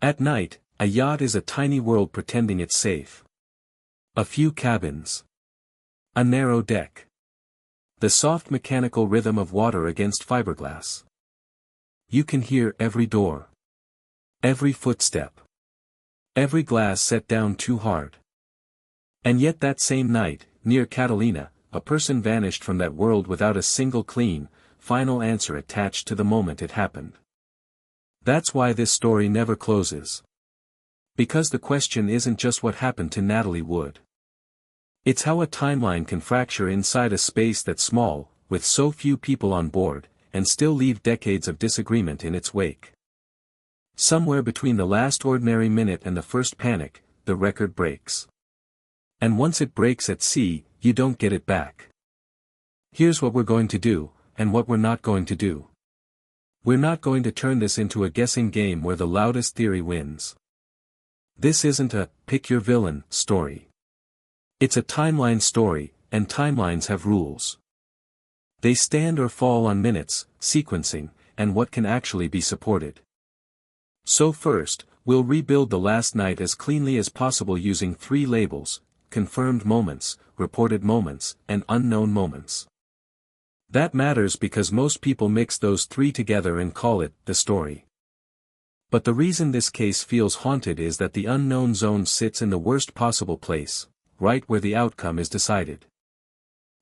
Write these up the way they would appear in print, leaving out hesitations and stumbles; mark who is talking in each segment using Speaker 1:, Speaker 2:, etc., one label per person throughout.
Speaker 1: At night, a yacht is a tiny world pretending it's safe. A few cabins. A narrow deck. The soft mechanical rhythm of water against fiberglass. You can hear every door. Every footstep. Every glass set down too hard. And yet that same night, near Catalina, a person vanished from that world without a single clean, final answer attached to the moment it happened. That's why this story never closes. Because the question isn't just what happened to Natalie Wood. It's how a timeline can fracture inside a space that's small, with so few people on board, and still leave decades of disagreement in its wake. Somewhere between the last ordinary minute and the first panic, the record breaks. And once it breaks at sea, you don't get it back. Here's what we're going to do, and what we're not going to do. We're not going to turn this into a guessing game where the loudest theory wins. This isn't a pick your villain story. It's a timeline story, and timelines have rules. They stand or fall on minutes, sequencing, and what can actually be supported. So first, we'll rebuild the last night as cleanly as possible using 3 labels: confirmed moments, reported moments, and unknown moments. That matters because most people mix those 3 together and call it the story. But the reason this case feels haunted is that the unknown zone sits in the worst possible place, right where the outcome is decided.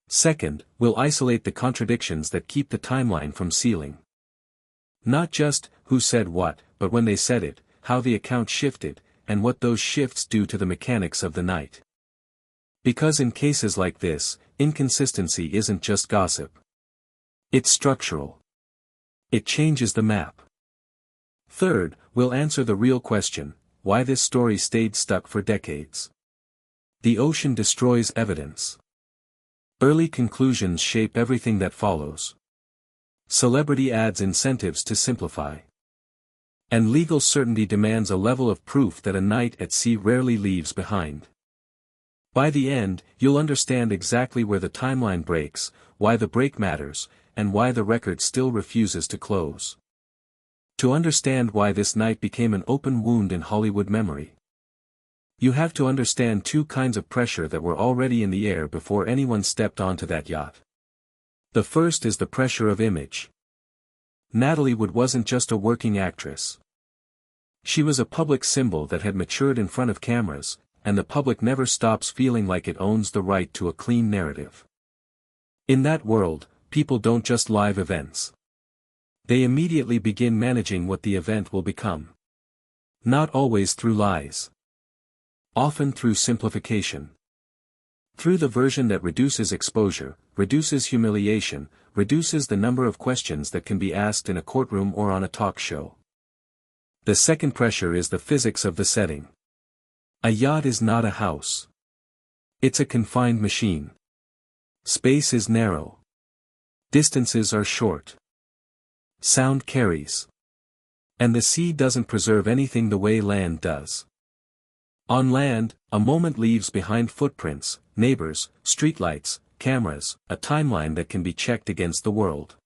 Speaker 1: Second, we'll isolate the contradictions that keep the timeline from sealing. Not just who said what, but when they said it, how the account shifted, and what those shifts do to the mechanics of the night. Because in cases like this, inconsistency isn't just gossip. It's structural. It changes the map. Third, we'll answer the real question: why this story stayed stuck for decades. The ocean destroys evidence. Early conclusions shape everything that follows. Celebrity adds incentives to simplify. And legal certainty demands a level of proof that a night at sea rarely leaves behind. By the end, you'll understand exactly where the timeline breaks, why the break matters, and why the record still refuses to close. To understand why this night became an open wound in Hollywood memory, you have to understand 2 kinds of pressure that were already in the air before anyone stepped onto that yacht. The first is the pressure of image. Natalie Wood wasn't just a working actress. She was a public symbol that had matured in front of cameras, and the public never stops feeling like it owns the right to a clean narrative. In that world, people don't just live events. They immediately begin managing what the event will become. Not always through lies. Often through simplification. Through the version that reduces exposure, reduces humiliation, reduces the number of questions that can be asked in a courtroom or on a talk show. The second pressure is the physics of the setting. A yacht is not a house. It's a confined machine. Space is narrow. Distances are short. Sound carries. And the sea doesn't preserve anything the way land does. On land, a moment leaves behind footprints, neighbors, streetlights, cameras, a timeline that can be checked against the world.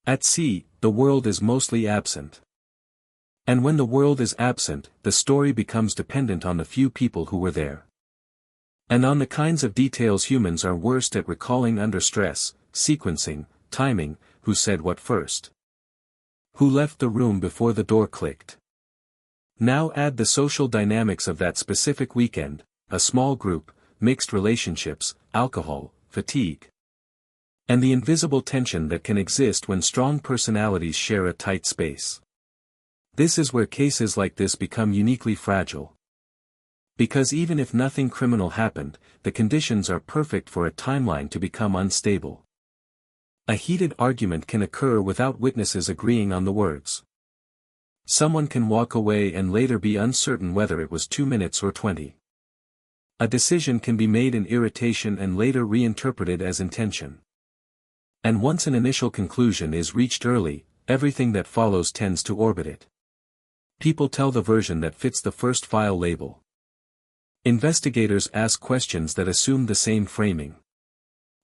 Speaker 1: At sea, the world is mostly absent. And when the world is absent, the story becomes dependent on the few people who were there. And on the kinds of details humans are worst at recalling under stress: sequencing, timing, who said what first. Who left the room before the door clicked. Now add the social dynamics of that specific weekend: a small group, mixed relationships, alcohol, fatigue. And the invisible tension that can exist when strong personalities share a tight space. This is where cases like this become uniquely fragile. Because even if nothing criminal happened, the conditions are perfect for a timeline to become unstable. A heated argument can occur without witnesses agreeing on the words. Someone can walk away and later be uncertain whether it was 2 minutes or 20. A decision can be made in irritation and later reinterpreted as intention. And once an initial conclusion is reached early, everything that follows tends to orbit it. People tell the version that fits the first file label. Investigators ask questions that assume the same framing.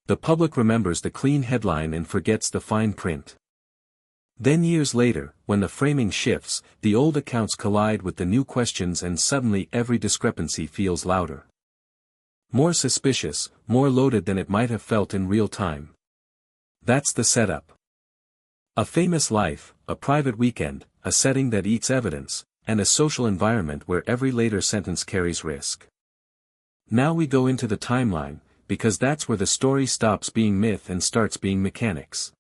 Speaker 1: The public remembers the clean headline and forgets the fine print. Then years later, when the framing shifts, the old accounts collide with the new questions and suddenly every discrepancy feels louder. More suspicious, more loaded than it might have felt in real time. That's the setup. A famous life, a private weekend, a setting that eats evidence, and a social environment where every later sentence carries risk. Now we go into the timeline, because that's where the story stops being myth and starts being mechanics.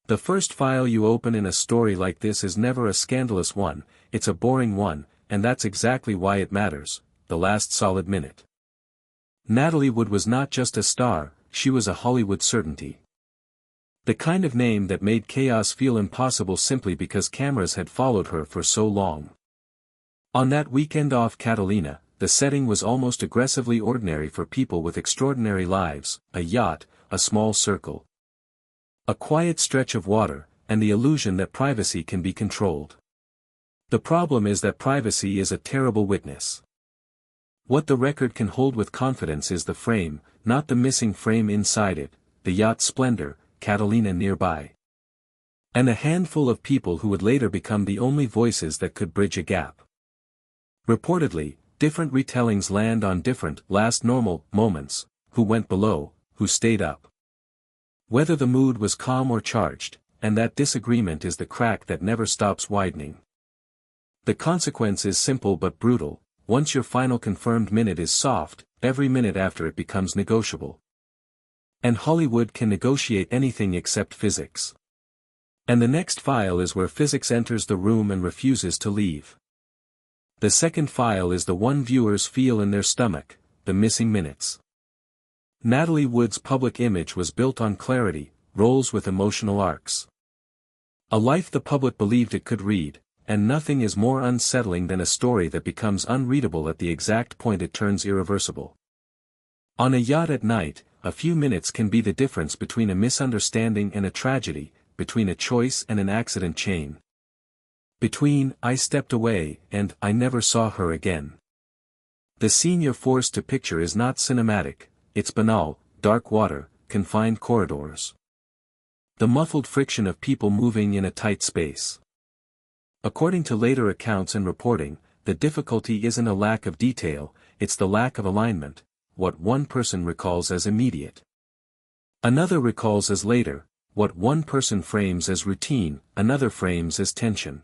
Speaker 1: The first file you open in a story like this is never a scandalous one, it's a boring one, and that's exactly why it matters, the last solid minute. Natalie Wood was not just a star, she was a Hollywood certainty. The kind of name that made chaos feel impossible simply because cameras had followed her for so long. On that weekend off Catalina, the setting was almost aggressively ordinary for people with extraordinary lives, a yacht, a small circle. A quiet stretch of water, and the illusion that privacy can be controlled. The problem is that privacy is a terrible witness. What the record can hold with confidence is the frame, not the missing frame inside it, the yacht Splendour, Catalina nearby. And a handful of people who would later become the only voices that could bridge a gap. Reportedly, different retellings land on different last normal moments, who went below, who stayed up. Whether the mood was calm or charged, and that disagreement is the crack that never stops widening. The consequence is simple but brutal, once your final confirmed minute is soft, every minute after it becomes negotiable. And Hollywood can negotiate anything except physics. And the next file is where physics enters the room and refuses to leave. The second file is the one viewers feel in their stomach, the missing minutes. Natalie Wood's public image was built on clarity, roles with emotional arcs. A life the public believed it could read, and nothing is more unsettling than a story that becomes unreadable at the exact point it turns irreversible. On a yacht at night, a few minutes can be the difference between a misunderstanding and a tragedy, between a choice and an accident chain. Between, "I stepped away," and "I never saw her again." The scene you're forced to picture is not cinematic, it's banal: dark water, confined corridors. The muffled friction of people moving in a tight space. According to later accounts and reporting, the difficulty isn't a lack of detail, it's the lack of alignment, what one person recalls as immediate. Another recalls as later, what one person frames as routine, another frames as tension.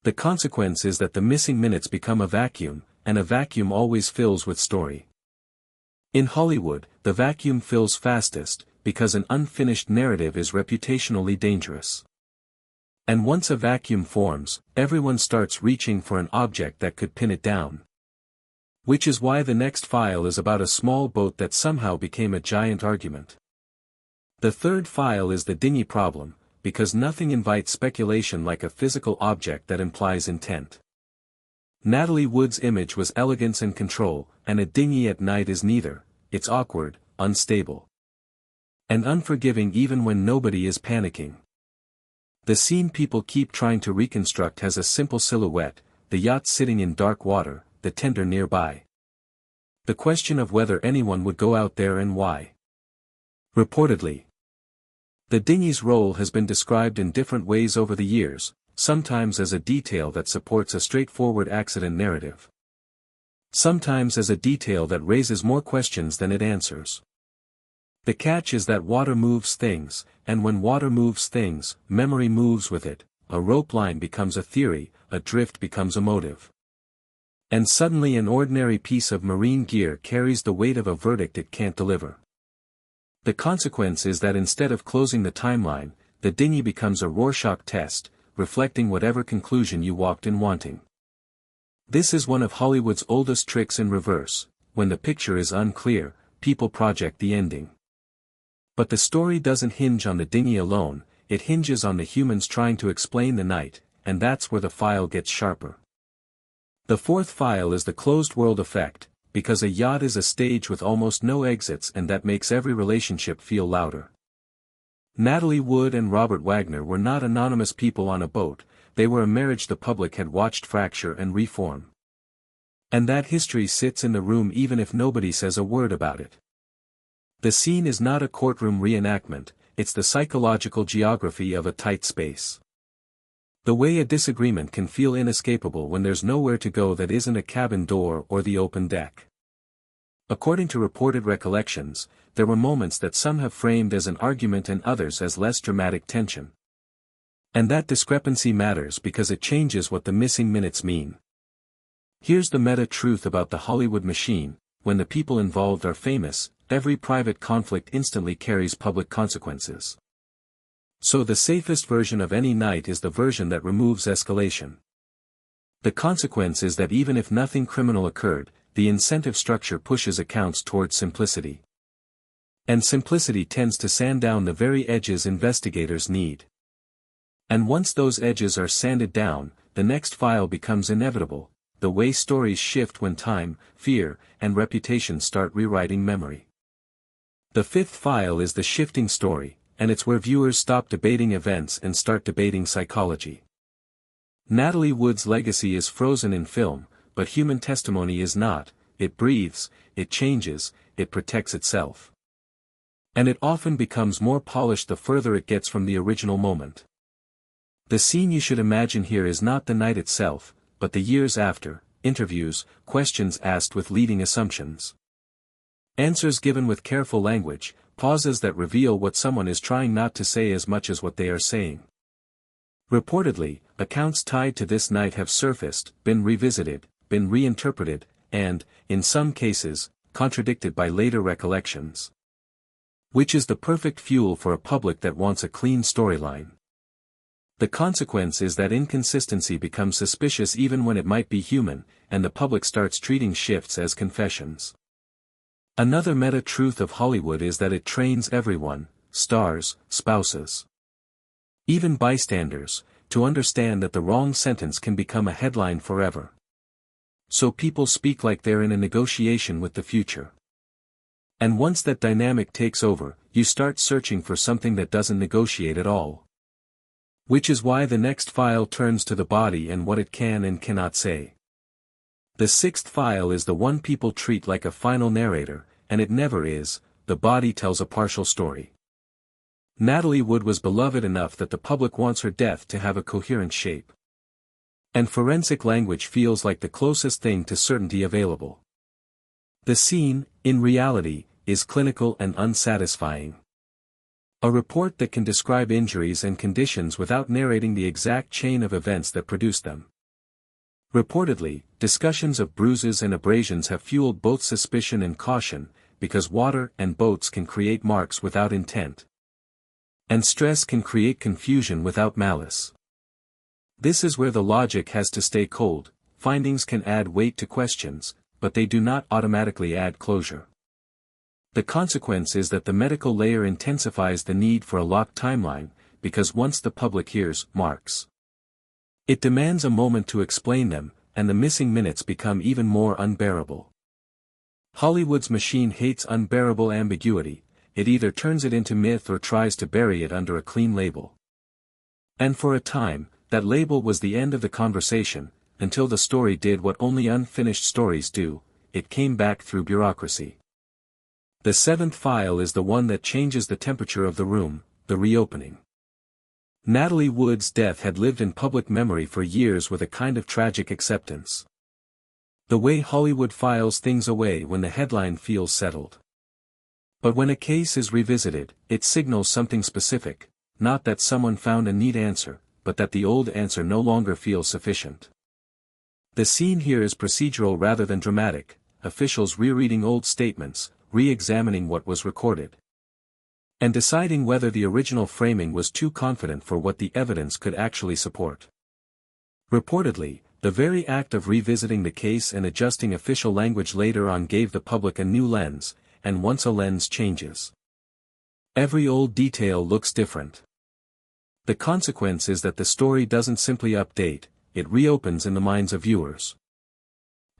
Speaker 1: The consequence is that the missing minutes become a vacuum, and a vacuum always fills with story. In Hollywood, the vacuum fills fastest, because an unfinished narrative is reputationally dangerous. And once a vacuum forms, everyone starts reaching for an object that could pin it down. Which is why the next file is about a small boat that somehow became a giant argument. The third file is the dinghy problem, because nothing invites speculation like a physical object that implies intent. Natalie Wood's image was elegance and control, and a dinghy at night is neither. It's awkward, unstable, and unforgiving even when nobody is panicking. The scene people keep trying to reconstruct has a simple silhouette, the yacht sitting in dark water, the tender nearby. The question of whether anyone would go out there and why. Reportedly, the dinghy's role has been described in different ways over the years, sometimes as a detail that supports a straightforward accident narrative. Sometimes as a detail that raises more questions than it answers. The catch is that water moves things, and when water moves things, memory moves with it, a rope line becomes a theory, a drift becomes a motive. And suddenly an ordinary piece of marine gear carries the weight of a verdict it can't deliver. The consequence is that instead of closing the timeline, the dinghy becomes a Rorschach test, reflecting whatever conclusion you walked in wanting. This is one of Hollywood's oldest tricks in reverse: when the picture is unclear, people project the ending. But the story doesn't hinge on the dinghy alone, it hinges on the humans trying to explain the night, and that's where the file gets sharper. The fourth file is the closed world effect, because a yacht is a stage with almost no exits, and that makes every relationship feel louder. Natalie Wood and Robert Wagner were not anonymous people on a boat, they were a marriage the public had watched fracture and reform. And that history sits in the room even if nobody says a word about it. The scene is not a courtroom reenactment, it's the psychological geography of a tight space. The way a disagreement can feel inescapable when there's nowhere to go that isn't a cabin door or the open deck. According to reported recollections, there were moments that some have framed as an argument and others as less dramatic tension. And that discrepancy matters because it changes what the missing minutes mean. Here's the meta-truth about the Hollywood machine: when the people involved are famous, every private conflict instantly carries public consequences. So the safest version of any night is the version that removes escalation. The consequence is that even if nothing criminal occurred, the incentive structure pushes accounts towards simplicity. And simplicity tends to sand down the very edges investigators need. And once those edges are sanded down, the next file becomes inevitable: the way stories shift when time, fear, and reputation start rewriting memory. The fifth file is the shifting story, and it's where viewers stop debating events and start debating psychology. Natalie Wood's legacy is frozen in film, but human testimony is not. It breathes, it changes, it protects itself. And it often becomes more polished the further it gets from the original moment. The scene you should imagine here is not the night itself, but the years after: interviews, questions asked with leading assumptions, answers given with careful language, pauses that reveal what someone is trying not to say as much as what they are saying. Reportedly, accounts tied to this night have surfaced, been revisited, been reinterpreted, and, in some cases, contradicted by later recollections. Which is the perfect fuel for a public that wants a clean storyline. The consequence is that inconsistency becomes suspicious even when it might be human, and the public starts treating shifts as confessions. Another meta-truth of Hollywood is that it trains everyone, stars, spouses, even bystanders, to understand that the wrong sentence can become a headline forever. So people speak like they're in a negotiation with the future. And once that dynamic takes over, you start searching for something that doesn't negotiate at all. Which is why the next file turns to the body and what it can and cannot say. The sixth file is the one people treat like a final narrator, and it never is. The body tells a partial story. Natalie Wood was beloved enough that the public wants her death to have a coherent shape. And forensic language feels like the closest thing to certainty available. The scene, in reality, is clinical and unsatisfying. A report that can describe injuries and conditions without narrating the exact chain of events that produced them. Reportedly, discussions of bruises and abrasions have fueled both suspicion and caution, because water and boats can create marks without intent. And stress can create confusion without malice. This is where the logic has to stay cold. Findings can add weight to questions, but they do not automatically add closure. The consequence is that the medical layer intensifies the need for a locked timeline, because once the public hears marks, it demands a moment to explain them, and the missing minutes become even more unbearable. Hollywood's machine hates unbearable ambiguity. It either turns it into myth or tries to bury it under a clean label. And for a time, that label was the end of the conversation, until the story did what only unfinished stories do: it came back through bureaucracy. The seventh file is the one that changes the temperature of the room: the reopening. Natalie Wood's death had lived in public memory for years with a kind of tragic acceptance. The way Hollywood files things away when the headline feels settled. But when a case is revisited, it signals something specific: not that someone found a neat answer, but that the old answer no longer feels sufficient. The scene here is procedural rather than dramatic: officials rereading old statements, re-examining what was recorded, and deciding whether the original framing was too confident for what the evidence could actually support. Reportedly, the very act of revisiting the case and adjusting official language later on gave the public a new lens, and once a lens changes, every old detail looks different. The consequence is that the story doesn't simply update, it reopens in the minds of viewers.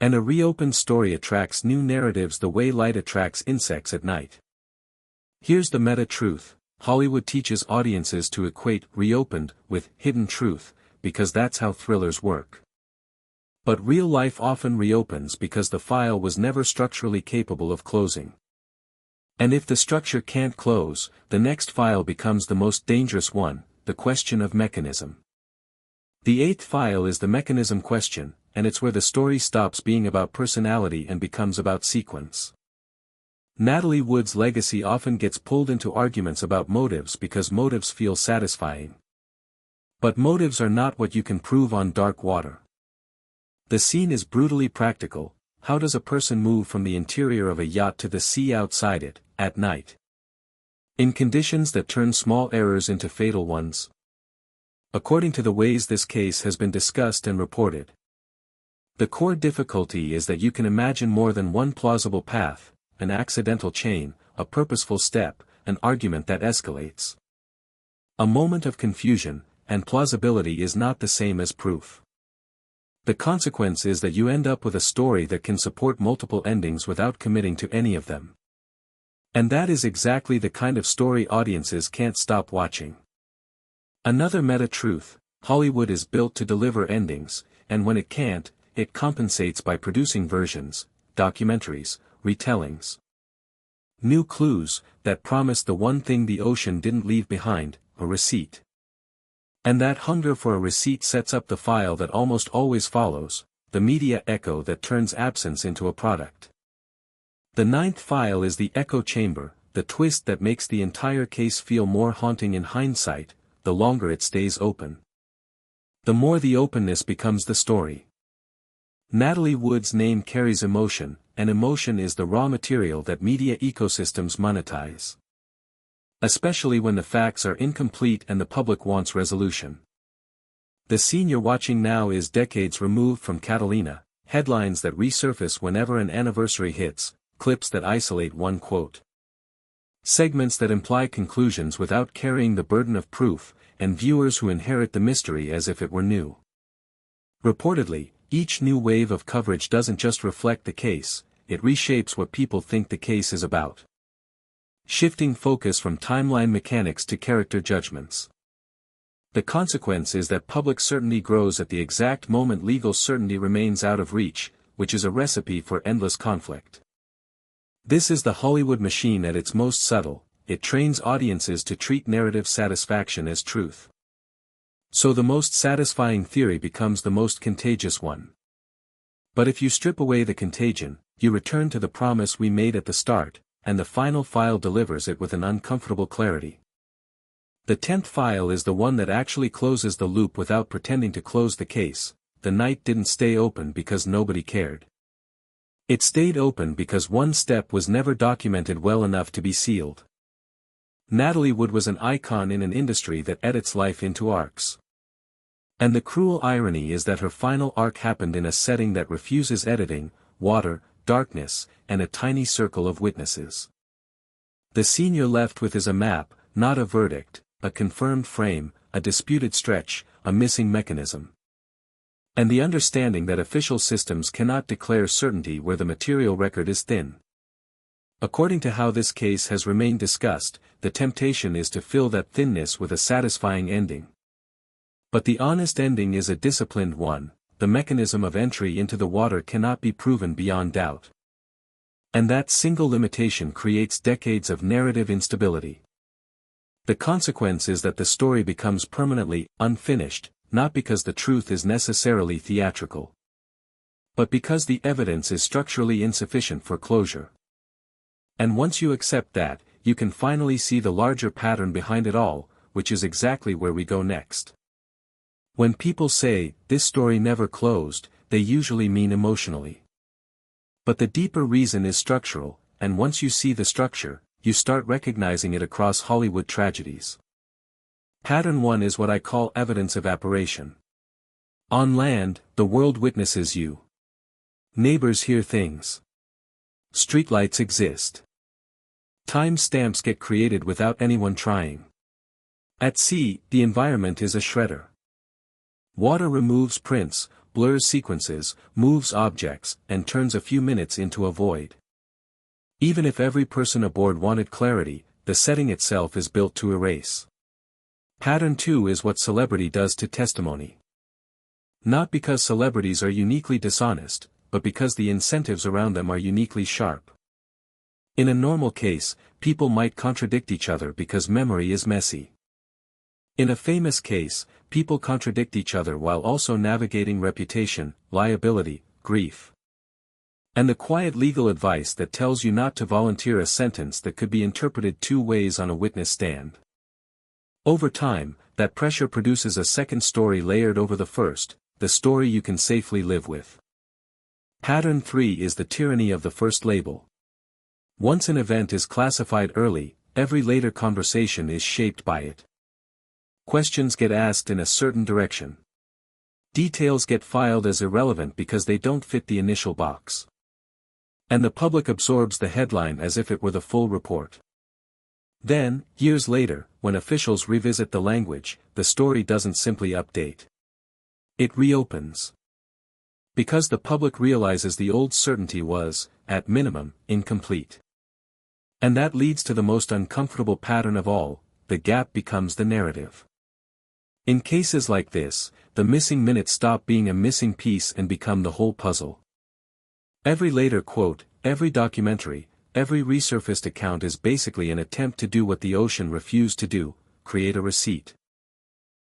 Speaker 1: And a reopened story attracts new narratives the way light attracts insects at night. Here's the meta-truth: Hollywood teaches audiences to equate reopened with hidden truth, because that's how thrillers work. But real life often reopens because the file was never structurally capable of closing. And if the structure can't close, the next file becomes the most dangerous one, the question of mechanism. The eighth file is the mechanism question, and it's where the story stops being about personality and becomes about sequence. Natalie Wood's legacy often gets pulled into arguments about motives because motives feel satisfying. But motives are not what you can prove on dark water. The scene is brutally practical. How does a person move from the interior of a yacht to the sea outside it, at night? In conditions that turn small errors into fatal ones? According to the ways this case has been discussed and reported. The core difficulty is that you can imagine more than one plausible path, an accidental chain, a purposeful step, an argument that escalates. A moment of confusion, and plausibility is not the same as proof. The consequence is that you end up with a story that can support multiple endings without committing to any of them. And that is exactly the kind of story audiences can't stop watching. Another meta-truth: Hollywood is built to deliver endings, and when it can't, it compensates by producing versions, documentaries, retellings. New clues, that promise the one thing the ocean didn't leave behind, a receipt. And that hunger for a receipt sets up the file that almost always follows, the media echo that turns absence into a product. The ninth file is the echo chamber, the twist that makes the entire case feel more haunting in hindsight, the longer it stays open. The more the openness becomes the story. Natalie Wood's name carries emotion, and emotion is the raw material that media ecosystems monetize. Especially when the facts are incomplete and the public wants resolution. The scene you're watching now is decades removed from Catalina, headlines that resurface whenever an anniversary hits, clips that isolate one quote. Segments that imply conclusions without carrying the burden of proof, and viewers who inherit the mystery as if it were new. Reportedly, each new wave of coverage doesn't just reflect the case, it reshapes what people think the case is about. Shifting focus from timeline mechanics to character judgments. The consequence is that public certainty grows at the exact moment legal certainty remains out of reach, which is a recipe for endless conflict. This is the Hollywood machine at its most subtle. It trains audiences to treat narrative satisfaction as truth. So the most satisfying theory becomes the most contagious one. But if you strip away the contagion, you return to the promise we made at the start, and the final file delivers it with an uncomfortable clarity. The 10th file is the one that actually closes the loop without pretending to close the case. The night didn't stay open because nobody cared. It stayed open because one step was never documented well enough to be sealed. Natalie Wood was an icon in an industry that edits life into arcs. And the cruel irony is that her final arc happened in a setting that refuses editing: water, darkness, and a tiny circle of witnesses. The scene you're left with is a map, not a verdict, a confirmed frame, a disputed stretch, a missing mechanism. And the understanding that official systems cannot declare certainty where the material record is thin. According to how this case has remained discussed, the temptation is to fill that thinness with a satisfying ending. But the honest ending is a disciplined one: the mechanism of entry into the water cannot be proven beyond doubt. And that single limitation creates decades of narrative instability. The consequence is that the story becomes permanently unfinished, not because the truth is necessarily theatrical, but because the evidence is structurally insufficient for closure. And once you accept that, you can finally see the larger pattern behind it all, which is exactly where we go next. When people say, "this story never closed," they usually mean emotionally. But the deeper reason is structural, and once you see the structure, you start recognizing it across Hollywood tragedies. Pattern 1 is what I call evidence evaporation. On land, the world witnesses you. Neighbors hear things. Streetlights exist. Time stamps get created without anyone trying. At sea, the environment is a shredder. Water removes prints, blurs sequences, moves objects, and turns a few minutes into a void. Even if every person aboard wanted clarity, the setting itself is built to erase. Pattern 2 is what celebrity does to testimony. Not because celebrities are uniquely dishonest, but because the incentives around them are uniquely sharp. In a normal case, people might contradict each other because memory is messy. In a famous case, people contradict each other while also navigating reputation, liability, grief. And the quiet legal advice that tells you not to volunteer a sentence that could be interpreted two ways on a witness stand. Over time, that pressure produces a second story layered over the first, the story you can safely live with. Pattern 3 is the tyranny of the first label. Once an event is classified early, every later conversation is shaped by it. Questions get asked in a certain direction. Details get filed as irrelevant because they don't fit the initial box. And the public absorbs the headline as if it were the full report. Then, years later, when officials revisit the language, the story doesn't simply update. It reopens. Because the public realizes the old certainty was, at minimum, incomplete. And that leads to the most uncomfortable pattern of all: the gap becomes the narrative. In cases like this, the missing minutes stop being a missing piece and become the whole puzzle. Every later quote, every documentary, every resurfaced account is basically an attempt to do what the ocean refused to do: create a receipt.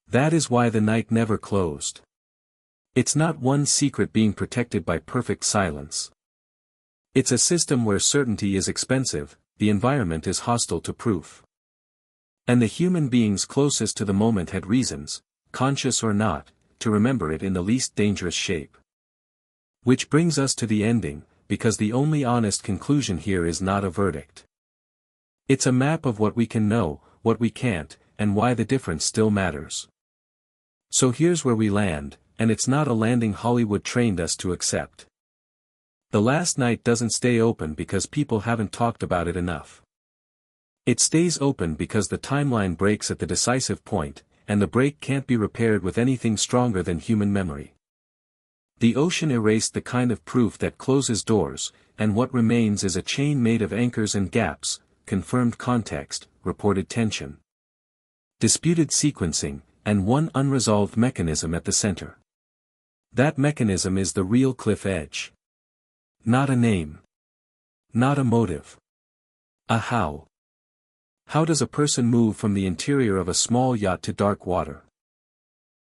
Speaker 1: That is why the night never closed. It's not one secret being protected by perfect silence. It's a system where certainty is expensive, the environment is hostile to proof. And the human beings closest to the moment had reasons, conscious or not, to remember it in the least dangerous shape. Which brings us to the ending, because the only honest conclusion here is not a verdict. It's a map of what we can know, what we can't, and why the difference still matters. So here's where we land, and it's not a landing Hollywood trained us to accept. The last night doesn't stay open because people haven't talked about it enough. It stays open because the timeline breaks at the decisive point, and the break can't be repaired with anything stronger than human memory. The ocean erased the kind of proof that closes doors, and what remains is a chain made of anchors and gaps, confirmed context, reported tension, disputed sequencing, and one unresolved mechanism at the center. That mechanism is the real cliff edge. Not a name. Not a motive. A how. How does a person move from the interior of a small yacht to dark water?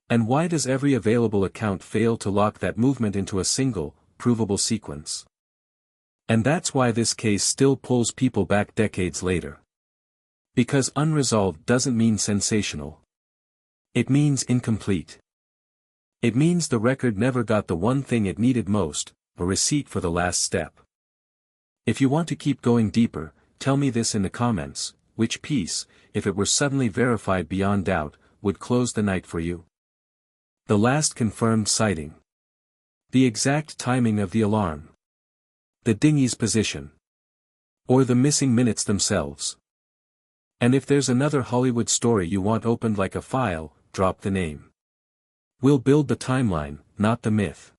Speaker 1: And why does every available account fail to lock that movement into a single, provable sequence? And that's why this case still pulls people back decades later. Because unresolved doesn't mean sensational. It means incomplete. It means the record never got the one thing it needed most, a receipt for the last step. If you want to keep going deeper, tell me this in the comments: which piece, if it were suddenly verified beyond doubt, would close the night for you? The last confirmed sighting. The exact timing of the alarm. The dinghy's position. Or the missing minutes themselves. And if there's another Hollywood story you want opened like a file, drop the name. We'll build the timeline, not the myth.